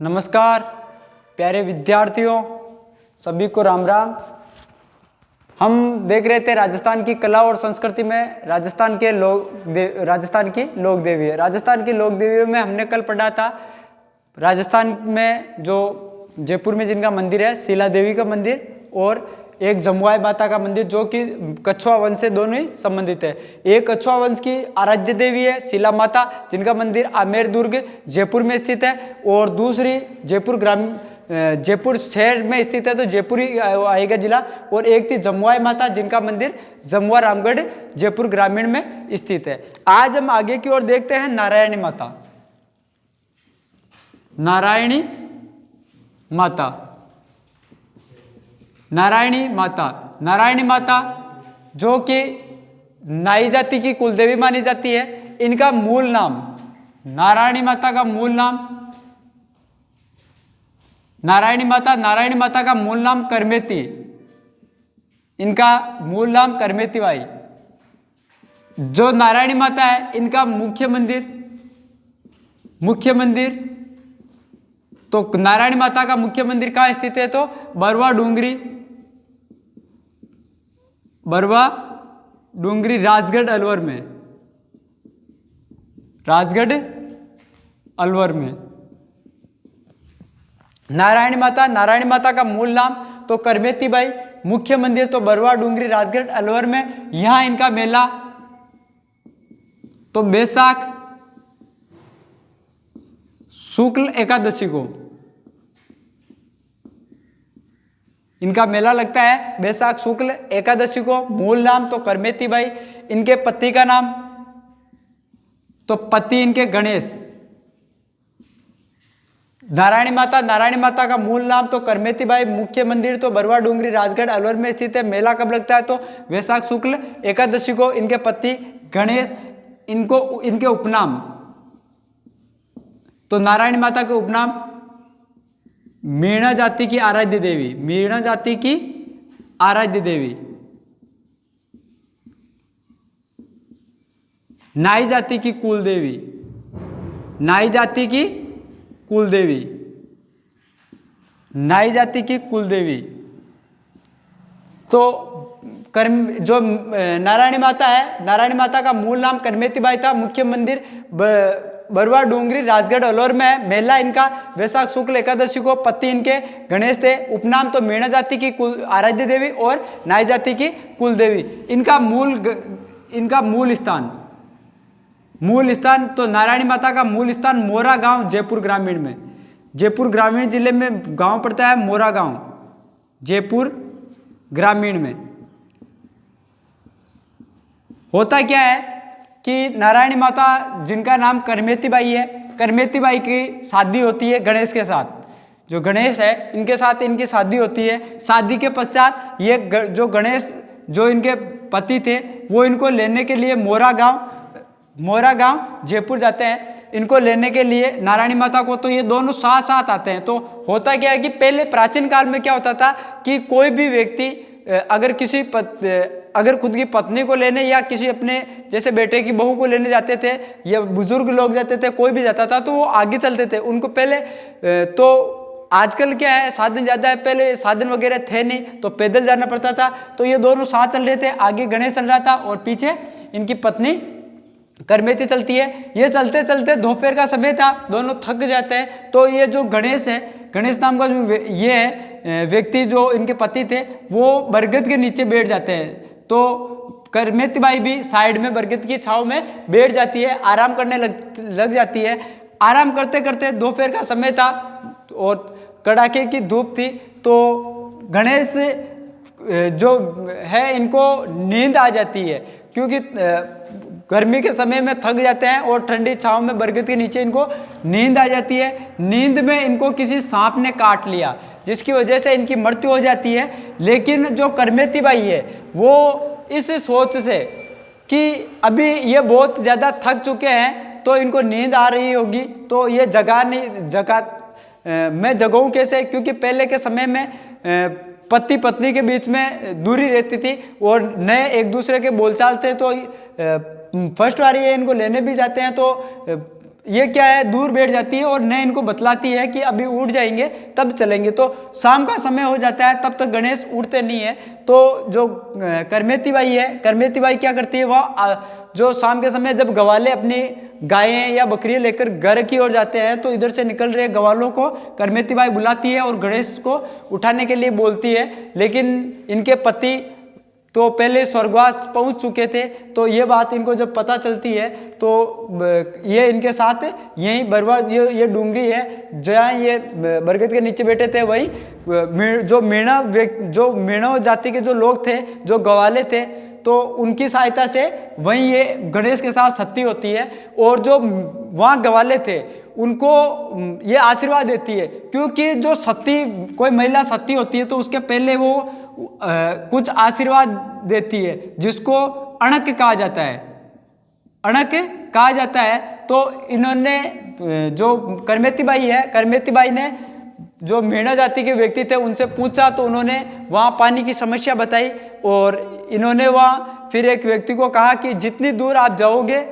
नमस्कार प्यारे विद्यार्थियों, सभी को राम राम। हम देख रहे थे राजस्थान की कला और संस्कृति में राजस्थान की लोक देवी है। राजस्थान की लोक देवियों में हमने कल पढ़ा था राजस्थान में जो जयपुर में जिनका मंदिर है शीला देवी का मंदिर और एक जमुआई माता का मंदिर जो कि कछुआ वंश से दोनों ही संबंधित है। एक कछुआ वंश की आराध्य देवी है शीला माता जिनका मंदिर आमेर दुर्ग जयपुर में स्थित है और दूसरी जयपुर शहर में स्थित है तो जयपुर ही आएगा जिला। और एक थी जमुआई माता जिनका मंदिर जमुआ रामगढ़ जयपुर ग्रामीण में स्थित है। आज हम आगे की ओर देखते हैं नारायणी माता। नारायणी माता, नारायणी माता जो कि नाई जाति की कुलदेवी मानी जाती है। इनका मूल नाम, नारायणी माता का मूल नाम, नारायणी माता का मूल नाम करमेती, इनका मूल नाम करमेती बाई। जो नारायणी माता है इनका मुख्य मंदिर तो नारायणी माता का मुख्य मंदिर कहाँ स्थित है तो बरवा डूंगरी राजगढ़ अलवर में। नारायणी माता का मूल नाम तो करमेती बाई, मुख्य मंदिर तो बरवा डूंगरी राजगढ़ अलवर में। यहां इनका मेला तो बैसाख शुक्ल एकादशी को इनका मेला लगता है, बैसाख शुक्ल एकादशी को। मूल नाम तो करमेती बाई, इनके पति का नाम तो पति इनके गणेश। नारायणी माता का मूल नाम तो करमेती बाई, मुख्य मंदिर तो बरवा डूंगरी राजगढ़ अलवर में स्थित है। मेला कब लगता है तो वैशाख शुक्ल एकादशी को। इनके पति गणेश, इनके उपनाम तो नारायणी माता के उपनाम मीणा जाति की आराध्य देवी, नाई जाति की कुलदेवी। तो जो नारायणी माता है, नारायणी माता का मूल नाम करमेती बाई था, मुख्य मंदिर बरवा डूंगरी राजगढ़ अलवर में है। मेला इनका वैशाख शुक्ल एकादशी को। पति इनके गणेश थे, उपनाम तो मीणा जाति की आराध्य देवी और नाई जाति की कुलदेवी। इनका मूल स्थान तो नारायणी माता का मूल स्थान मोरा गांव जयपुर ग्रामीण में। जयपुर ग्रामीण जिले में गांव पड़ता है मोरा गांव, जयपुर ग्रामीण में। होता क्या है कि नारायणी माता जिनका नाम करमेती बाई है, करमेती बाई की शादी होती है गणेश के साथ। जो गणेश है इनके साथ इनकी शादी होती है। शादी के पश्चात ये जो गणेश जो इनके पति थे वो इनको लेने के लिए मोरा गांव जयपुर जाते हैं। इनको लेने के लिए नारायणी माता को, तो ये दोनों साथ साथ आते हैं। तो होता क्या है कि पहले प्राचीन काल में क्या होता था कि कोई भी व्यक्ति अगर खुद की पत्नी को लेने या किसी अपने जैसे बेटे की बहू को लेने जाते थे या बुजुर्ग लोग जाते थे, कोई भी जाता था तो वो आगे चलते थे। उनको पहले तो आजकल क्या है साधन ज़्यादा है, पहले साधन वगैरह थे नहीं तो पैदल जाना पड़ता था। तो ये दोनों साथ चल रहे थे, आगे गणेश चल रहा था और पीछे इनकी पत्नी करमेती चलती है। ये चलते चलते दोपहर का समय था, दोनों थक जाते हैं। तो ये जो गणेश है, गणेश नाम का जो ये है व्यक्ति जो इनके पति थे वो बरगद के नीचे बैठ जाते हैं। तो करमेती बाई भी साइड में बरगद की छांव में बैठ जाती है, आराम करने लग जाती है। आराम करते करते दोपहर का समय था और कड़ाके की धूप थी। तो गणेश जो है इनको नींद आ जाती है, क्योंकि गर्मी के समय में थक जाते हैं और ठंडी छांव में बरगद के नीचे इनको नींद आ जाती है। नींद में इनको किसी सांप ने काट लिया जिसकी वजह से इनकी मृत्यु हो जाती है। लेकिन जो करमेती बाई है वो इस सोच से कि अभी ये बहुत ज़्यादा थक चुके हैं तो इनको नींद आ रही होगी, तो ये मैं जगाऊँ कैसे, क्योंकि पहले के समय में पति पत्नी के बीच में दूरी रहती थी और नए एक दूसरे के बोलचाल थे। तो फर्स्ट बार ये इनको लेने भी जाते हैं तो ये क्या है, दूर बैठ जाती है और न इनको बतलाती है कि अभी उठ जाएंगे तब चलेंगे। तो शाम का समय हो जाता है, तब तक गणेश उठते नहीं है। तो जो करमेती बाई है, करमेती बाई क्या करती है, वह जो शाम के समय जब गवाले अपनी गायें या बकरियां लेकर घर की ओर जाते हैं, तो इधर से निकल रहे गवालों को करमेती बाई बुलाती है और गणेश को उठाने के लिए बोलती है। लेकिन इनके पति तो पहले स्वर्गवास पहुंच चुके थे। तो ये बात इनको जब पता चलती है तो ये इनके साथ यही बरवा, ये डूंगरी है जहाँ ये बरगद के नीचे बैठे थे, वही जो मेणा जाति के जो लोग थे, जो गवाले थे, तो उनकी सहायता से वहीं ये गणेश के साथ सती होती है। और जो वहाँ गवाले थे उनको ये आशीर्वाद देती है, क्योंकि जो सती, कोई महिला सती होती है तो उसके पहले वो कुछ आशीर्वाद देती है, जिसको अणक कहा जाता है, अणक कहा जाता है। तो इन्होंने, जो करमेती बाई है, करमेती बाई ने जो मेणा जाति के व्यक्ति थे उनसे पूछा, तो उन्होंने वहाँ पानी की समस्या बताई। और इन्होंने वहाँ फिर एक व्यक्ति को कहा कि जितनी दूर आप जाओगे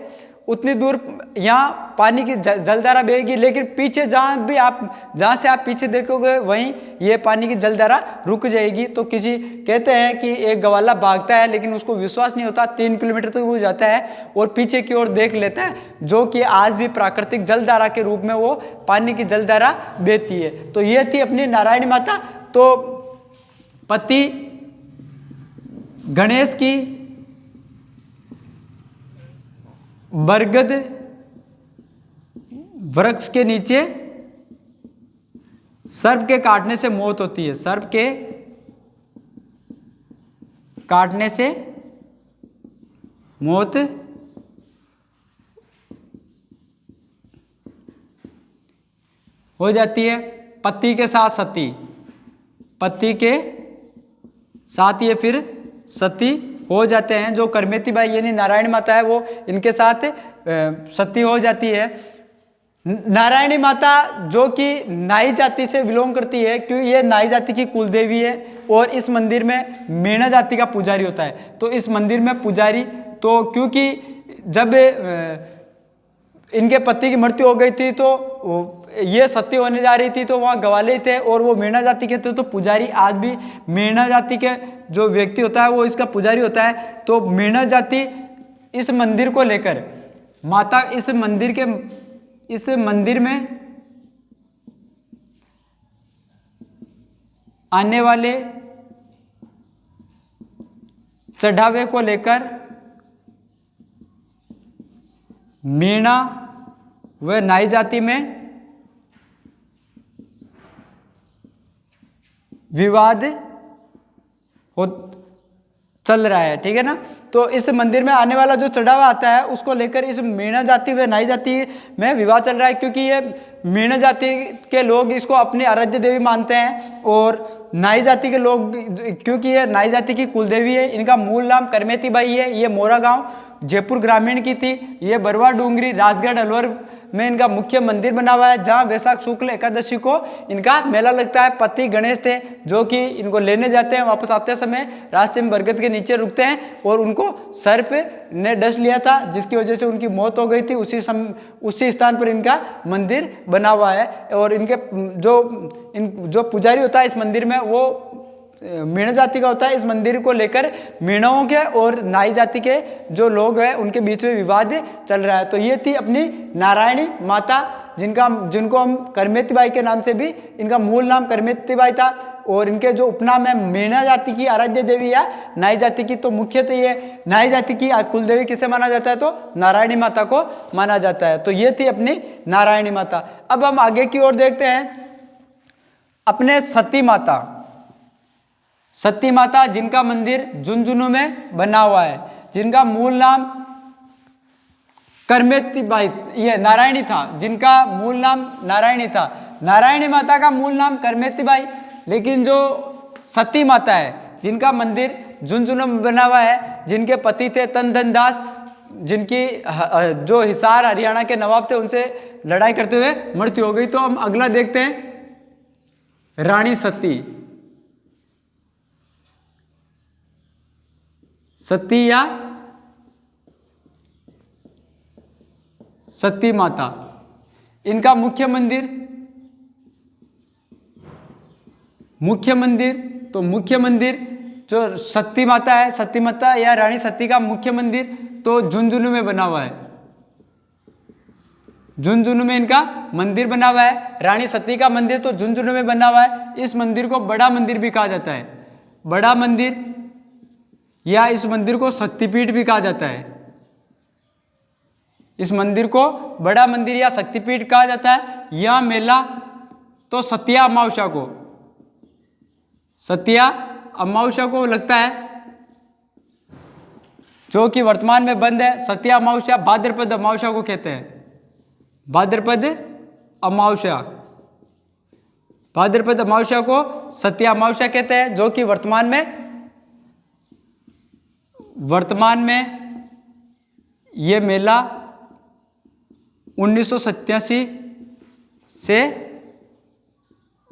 उतनी दूर यहाँ पानी की जलधारा बहेगी, लेकिन पीछे जहाँ से आप पीछे देखोगे वहीं ये पानी की जलधारा रुक जाएगी। तो किसी कहते हैं कि एक गवाला भागता है, लेकिन उसको विश्वास नहीं होता, 3 किलोमीटर तक वो जाता है और पीछे की ओर देख लेता है, जो कि आज भी प्राकृतिक जलधारा के रूप में वो पानी की जलधारा बहती है। तो ये थी अपनी नारायणी माता। तो पति गणेश की बरगद वृक्ष के नीचे सर्प के काटने से मौत होती है, सर्प के काटने से मौत हो जाती है। पति के साथ सती, पति के साथ ये फिर सती हो जाते हैं। जो करमेती बाई यानी नारायणी माता है, वो इनके साथ सती हो जाती है। नारायणी माता जो कि नाई जाति से बिलोंग करती है, क्योंकि ये नाई जाति की कुल देवी है और इस मंदिर में मेणा जाति का पुजारी होता है। तो इस मंदिर में पुजारी, तो क्योंकि जब इनके पति की मृत्यु हो गई थी तो ये सती होने जा रही थी, तो वहाँ गवाले थे और वो मेणा जाति के थे। तो पुजारी आज भी मेणा जाति के जो व्यक्ति होता है वो इसका पुजारी होता है। तो मेणा जाति इस मंदिर को लेकर माता, इस मंदिर में आने वाले चढ़ावे को लेकर मेणा व नाई जाति में विवाद हो चल रहा है, ठीक है ना। तो इस मंदिर में आने वाला जो चढ़ावा आता है उसको लेकर इस मेणा जाति व नाई जाति में विवाद चल रहा है, क्योंकि ये मेणा जाति के लोग इसको अपनी आराध्य देवी मानते हैं और नाई जाति के लोग, क्योंकि ये नाई जाति की कुलदेवी है, इनका मूल नाम करमेती बाई है। ये मोरा गांव जयपुर ग्रामीण की थी। ये बरवा डूंगरी राजगढ़ अलवर में इनका मुख्य मंदिर बना हुआ है, जहां वैशाख शुक्ल एकादशी को इनका मेला लगता है। पति गणेश थे जो कि इनको लेने जाते हैं, वापस आते समय रास्ते में बरगद के नीचे रुकते हैं और उनको सर्प ने डस लिया था, जिसकी वजह से उनकी मौत हो गई थी। उसी स्थान पर इनका मंदिर बना हुआ है। और इनके जो पुजारी होता है इस मंदिर में, वो मेणा जाति का होता है। इस मंदिर को लेकर मेणाओं के और नाई जाति के जो लोग हैं उनके बीच में विवाद चल रहा है। तो ये थी अपनी नारायणी माता, जिनको हम करमेती बाई के नाम से भी, इनका मूल नाम करमेती बाई था और इनके जो उपनाम है मेणा जाति की आराध्य देवी या नाई जाति की। तो मुख्यतः ये नाई जाति की कुलदेवी किसे माना जाता है, तो नारायणी माता को माना जाता है। तो ये थी अपनी नारायणी माता। अब हम आगे की ओर देखते हैं अपने सती माता। सती माता जिनका मंदिर झुंझुनू में बना हुआ है, जिनका मूल नाम करमेती बाई, ये नारायणी था, जिनका मूल नाम नारायणी था। नारायणी माता का मूल नाम करमेती बाई, लेकिन जो सती माता है जिनका मंदिर झुंझुनू में बना हुआ है, जिनके पति थे तन धन दास, जिनकी जो हिसार हरियाणा के नवाब थे उनसे लड़ाई करते हुए मृत्यु हो गई। तो हम अगला देखते हैं रानी सती। सती या सती माता, इनका मुख्य मंदिर तो मुख्य मंदिर जो सती माता है, सती माता या रानी सती का मुख्य मंदिर तो झुंझुनू में बना हुआ है। झुंझुनू में इनका मंदिर बना हुआ है। रानी सती का मंदिर तो झुंझुनू में बना हुआ है। इस मंदिर को बड़ा मंदिर भी कहा जाता है, बड़ा मंदिर, या इस मंदिर को शक्तिपीठ भी कहा जाता है। इस मंदिर को बड़ा मंदिर या शक्तिपीठ कहा जाता है। यह मेला तो सतिया अमावस्या को लगता है, जो कि वर्तमान में बंद है। सतिया अमावस्या भाद्रपद अमावस्या को कहते हैं, भाद्रपद अमावस्या को सतिया अमावस्या कहते हैं, जो कि वर्तमान में ये मेला 1987 से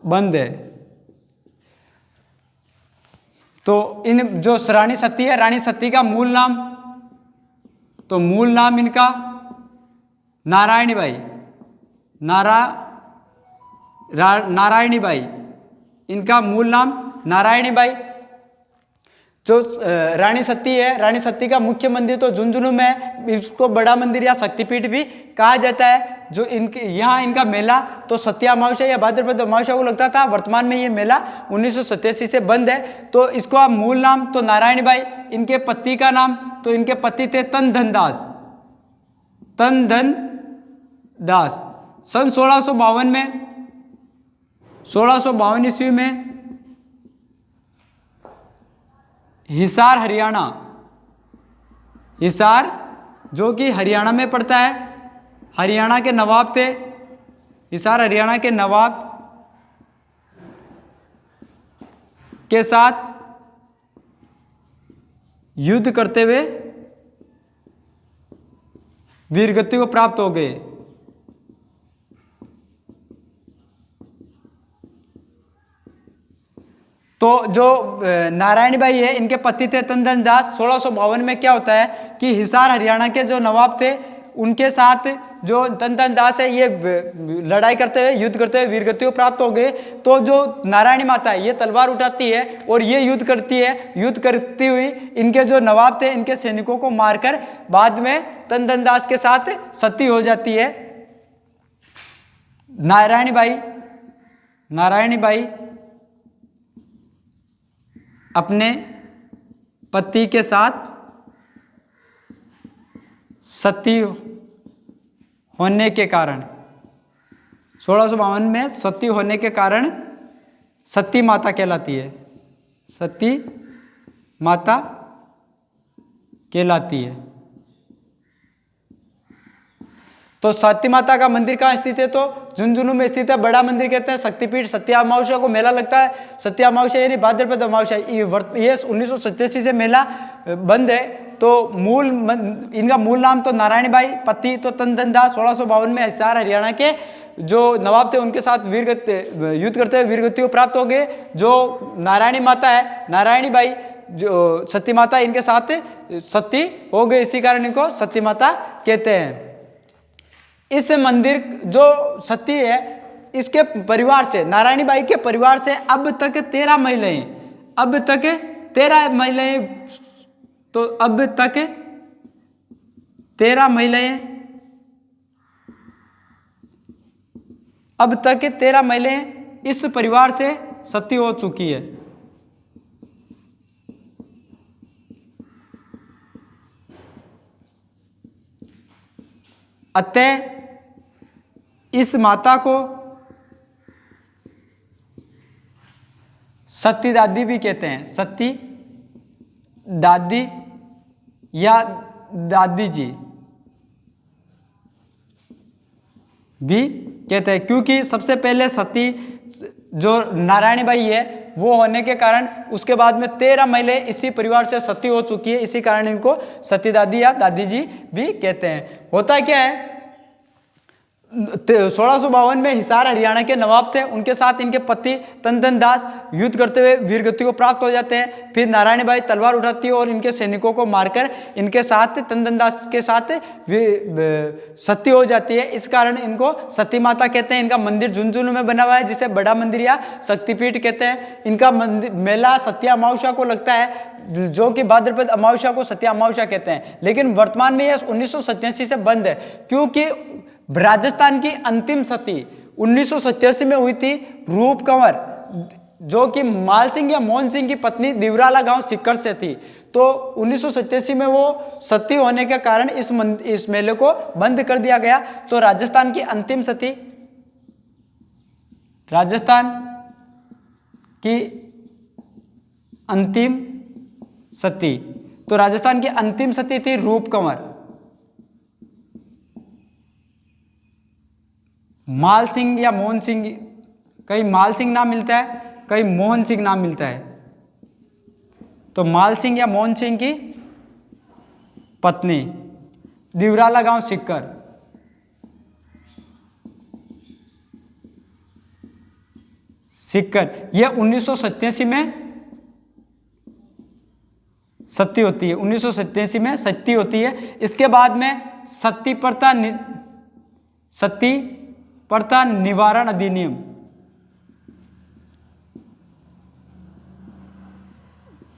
बंद है। तो इन जो रानी सती है, रानी सती का मूल नाम इनका नारायणीबाई, इनका मूल नाम नारायणीबाई। जो रानी सती है, रानी सती का मुख्य मंदिर तो झुंझुनू में है, इसको बड़ा मंदिर या शक्तिपीठ भी कहा जाता है। जो यहाँ इनका मेला तो सत्या अमावस्या या भाद्रपद अमावस्या को लगता था। वर्तमान में ये मेला 1987 से बंद है। तो इसका मूल नाम तो नारायणीबाई, इनके पति का नाम तो इनके पति थे तनधन दास। सन 1652 ईस्वी में हिसार जो कि हरियाणा में पड़ता है, हरियाणा के नवाब थे। हिसार हरियाणा के नवाब के साथ युद्ध करते हुए वीरगति को प्राप्त हो गए। तो जो नारायणबाई है, इनके पति थे तनधन दास। 1652 में क्या होता है कि हिसार हरियाणा के जो नवाब थे, उनके साथ जो तनधन दास है, ये लड़ाई करते हुए, युद्ध करते हुए वीरगति को प्राप्त हो गए। तो जो नारायणी माता है, ये तलवार उठाती है और ये युद्ध करती है। युद्ध करती हुई इनके जो नवाब थे, इनके सैनिकों को मारकर बाद में तनधन दास के साथ सती हो जाती है। नारायणीबाई अपने पति के साथ सती होने के कारण 1652 में सती होने के कारण सती माता कहलाती है। सती माता कहलाती है। तो सती माता का मंदिर कहाँ स्थित है? तो झुंझुनू में स्थित है। बड़ा मंदिर कहते हैं शक्तिपीठ। सत्या अमावस्या को मेला लगता है। सत्या अमावस्या यानी भाद्रपद अमावस्या, ये 1987 से मेला बंद है। तो इनका मूल नाम तो नारायणबाई, पति तो तनधन दास। 1652 में हिसार हरियाणा के जो नवाब थे, उनके साथ युद्ध करते हुए वीरगति को प्राप्त हो गए। जो नारायणी माता है, नारायणीबाई जो सती माता, इनके साथ सती हो गई, इसी कारण इनको सती माता कहते हैं। इस मंदिर जो सती है, इसके परिवार से, नारायणीबाई के परिवार से अब तक 13 महिलाएं इस परिवार से सती हो चुकी है। अतः इस माता को सती दादी भी कहते हैं। सती दादी या दादी जी भी कहते हैं, क्योंकि सबसे पहले सती जो नारायणीबाई है वो होने के कारण उसके बाद में 13 महिलाएं इसी परिवार से सती हो चुकी है। इसी कारण इनको सती दादी या दादी जी भी कहते हैं। होता क्या है, 1652 में हिसार हरियाणा के नवाब थे, उनके साथ इनके पति तंदन दास युद्ध करते हुए वीरगति को प्राप्त हो जाते हैं। फिर नारायण बाई तलवार उठाती है और इनके सैनिकों को मारकर इनके साथ तंदन दास के साथ सती हो जाती है। इस कारण इनको सती माता कहते हैं। इनका मंदिर झुंझुनू में बना हुआ है, जिसे बड़ा मंदिर या शक्तिपीठ कहते हैं। इनका मेला सत्या अमावस्या को लगता है, जो कि भाद्रपद अमावस्या को सत्या अमावस्या कहते हैं। लेकिन वर्तमान में यह 1987 से बंद है, क्योंकि राजस्थान की अंतिम सती 1987 में हुई थी रूप कंवर, जो कि माल सिंह या मोहन सिंह की पत्नी दिवराला गांव सिक्कर से थी। तो 1987 में वो सती होने के कारण इस मेले को बंद कर दिया गया। तो राजस्थान की अंतिम सती, राजस्थान की अंतिम सती, तो राजस्थान की अंतिम सती थी रूप कंवर। माल सिंह या मोहन सिंह, कहीं माल सिंह नाम मिलता है, कहीं मोहन सिंह नाम मिलता है। तो माल सिंह या मोहन सिंह की पत्नी, दिवराला गांव सिक्कर। सिक्कर यह 1987 में सती होती है, 1987 में सती होती है। इसके बाद में सती प्रथा निवारण अधिनियम,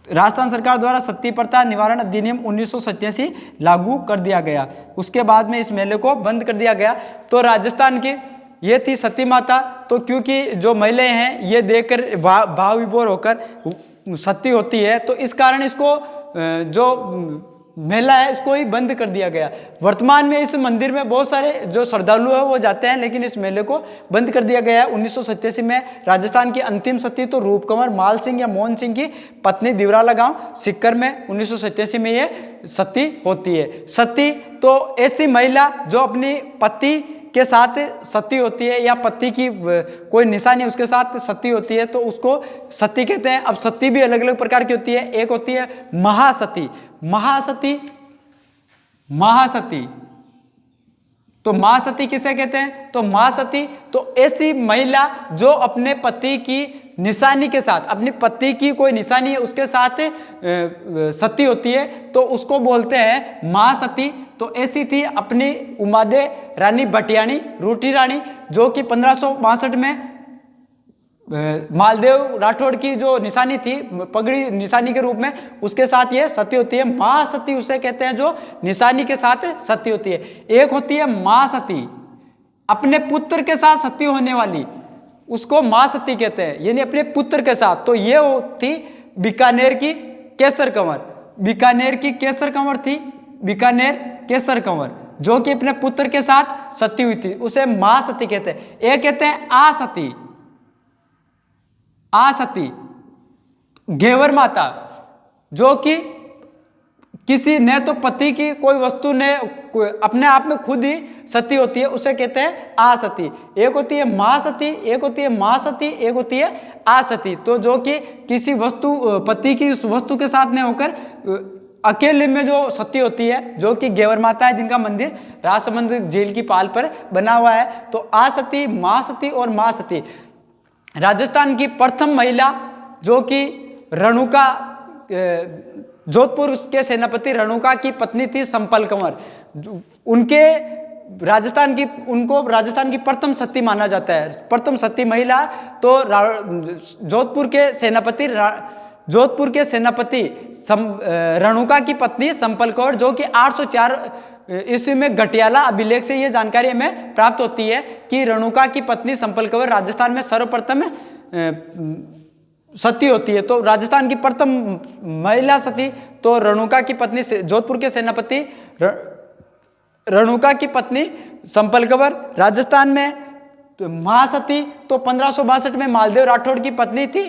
राजस्थान सरकार द्वारा सती प्रथा निवारण अधिनियम 1987 लागू कर दिया गया। उसके बाद में इस मेले को बंद कर दिया गया। तो राजस्थान की ये थी सती माता। तो क्योंकि जो महिलाएं हैं ये देखकर भाव विभोर होकर सती होती है, तो इस कारण इसको जो मेला है इसको ही बंद कर दिया गया। वर्तमान में इस मंदिर में बहुत सारे जो श्रद्धालु है वो जाते हैं, लेकिन इस मेले को बंद कर दिया गया है। 1987 में राजस्थान की अंतिम सती तो रूप कंवर माल सिंह या मोहन सिंह की पत्नी दिवराला गांव सिक्कर में 1987 में ये सती होती है। सती तो ऐसी महिला जो अपनी पति के साथ सती होती है, या पति की कोई निशानी उसके साथ सती होती है, तो उसको सती कहते हैं। अब सती भी अलग अलग प्रकार की होती है। एक होती है महासती। महासती तो महासती किसे कहते हैं? तो महासती तो ऐसी महिला जो अपने पति की निशानी के साथ, अपनी पति की कोई निशानी है उसके साथ सती होती है, तो उसको बोलते हैं महासती। तो ऐसी थी अपनी उमादे रानी भटियाणी रूठी रानी, जो कि 1562 में मालदेव राठौड़ की जो निशानी थी पगड़ी निशानी के रूप में, उसके साथ ये सती होती है। महासती उसे कहते हैं जो निशानी के साथ सती होती है। एक होती है महासती, अपने पुत्र के साथ सती होने वाली, उसको महासती कहते हैं, यानी अपने पुत्र के साथ। तो ये थी बीकानेर की केसर कंवर। बीकानेर की केसर कंवर थी, बीकानेर केसर कंवर, जो कि अपने पुत्र के साथ सती हुई थी, उसे महासती कहते हैं। एक कहते हैं आसती। आसती घेवर माता, जो कि किसी ने तो पति की कोई वस्तु ने अपने आप में खुद ही सती होती है, उसे कहते हैं आसती। एक होती है महासती, एक होती है महासती, एक होती है आसती। तो जो कि किसी वस्तु पति की उस वस्तु के साथ नहीं होकर अकेले में जो सती होती है, जो कि घेवर माता है, जिनका मंदिर राजसमंद झील की पाल पर बना हुआ है। तो आसती, महासती और महासती। राजस्थान की प्रथम महिला जो कि रेणुका, जोधपुर के सेनापति रेणुका की पत्नी थी संपल कंवर, उनको राजस्थान की प्रथम सती माना जाता है। प्रथम सती महिला तो जोधपुर के सेनापति रेणुका की पत्नी संपल कंवर, जो कि 804 ईस्वी में घटियाला अभिलेख से यह जानकारी हमें प्राप्त होती है कि रेणुका की पत्नी संपल कंवर राजस्थान में सर्वप्रथम सती होती है। तो राजस्थान की प्रथम महिला सती तो रेणुका की पत्नी, जोधपुर के सेनापति रेणुका की पत्नी संपल कंवर। राजस्थान में तो महासती तो 1562 में मालदेव राठौड़ की पत्नी थी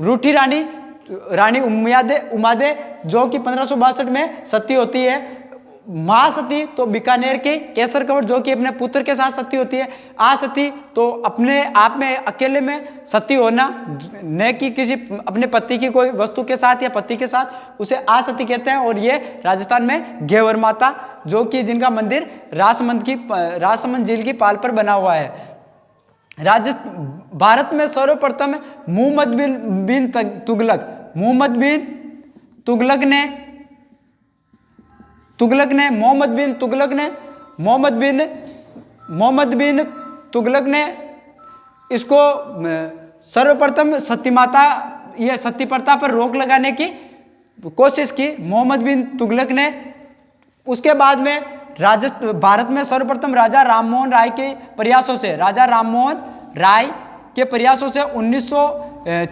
रूठी रानी उमादे, जो कि 1562 में सती होती है। महासती तो बीकानेर के केसर कंवर जो कि अपने पुत्र के साथ सती होती है। आसती तो अपने आप में अकेले में सती होना, न कि किसी अपने पति की कोई वस्तु के साथ या पति के साथ, उसे आसती कहते हैं। और ये राजस्थान में घेवर माता जो कि जिनका मंदिर राजसमंद झील की पाल पर बना हुआ है। भारत में सर्वप्रथम मोहम्मद बिन तुगलक मोहम्मद बिन तुगलक ने इसको सर्वप्रथम सती प्रथा पर रोक लगाने की कोशिश की मोहम्मद बिन तुगलक ने। उसके बाद में भारत में सर्वप्रथम राजा राममोहन राय के प्रयासों से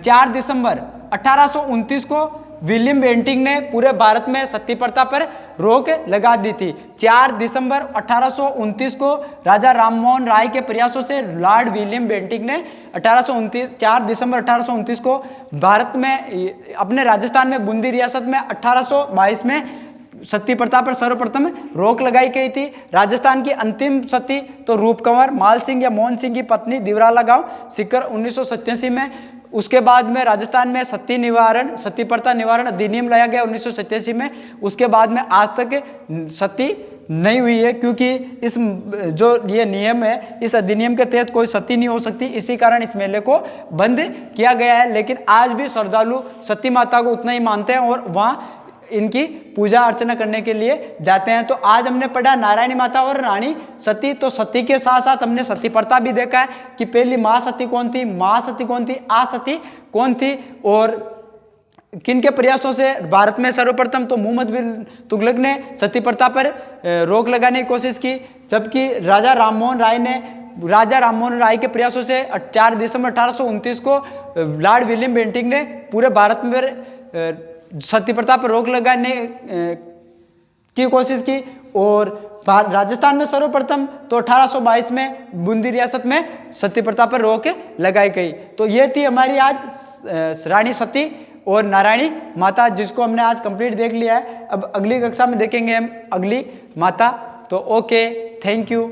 4 दिसंबर 1829 को विलियम बेंटिंक ने पूरे भारत में सती प्रथा पर रोक लगा दी थी। 4 दिसंबर 1829 को राजा राममोहन राय के प्रयासों से लॉर्ड विलियम बेंटिंक ने 4 दिसंबर 1829 को भारत में अपने राजस्थान में बूंदी रियासत में 1822 में सती प्रथा पर सर्वप्रथम रोक लगाई गई थी। राजस्थान की अंतिम सती तो रूप कंवर माल सिंह या मोहन सिंह की पत्नी दिवराला गांव सीकर 1987 में। उसके बाद में राजस्थान में सती प्रथा निवारण अधिनियम लाया गया 1987 में। उसके बाद में आज तक सती नहीं हुई है, क्योंकि इस जो ये नियम है, इस अधिनियम के तहत कोई सती नहीं हो सकती, इसी कारण इस मेले को बंद किया गया है। लेकिन आज भी श्रद्धालु सती माता को उतना ही मानते हैं और वहाँ इनकी पूजा अर्चना करने के लिए जाते हैं। तो आज हमने पढ़ा नारायणी माता और रानी सती। तो सती के साथ साथ हमने सती प्रथा भी देखा है कि पहली महासती कौन थी, महासती कौन थी, आसती कौन थी, और किन के प्रयासों से भारत में सर्वप्रथम तो मोहम्मद बिन तुगलक ने सती प्रथा पर रोक लगाने की कोशिश की, जबकि राजा राममोहन राय के प्रयासों से 4 दिसंबर 1829 को लॉर्ड विलियम बेंटिंक ने पूरे भारत में सती प्रथा पर रोक लगाने की कोशिश की। और राजस्थान में सर्वप्रथम तो 1822 में बूंदी रियासत में सती प्रथा पर रोक लगाई गई। तो ये थी हमारी आज रानी सती और नारायणी माता, जिसको हमने आज कंप्लीट देख लिया है। अब अगली कक्षा में देखेंगे हम अगली माता। तो ओके, थैंक यू।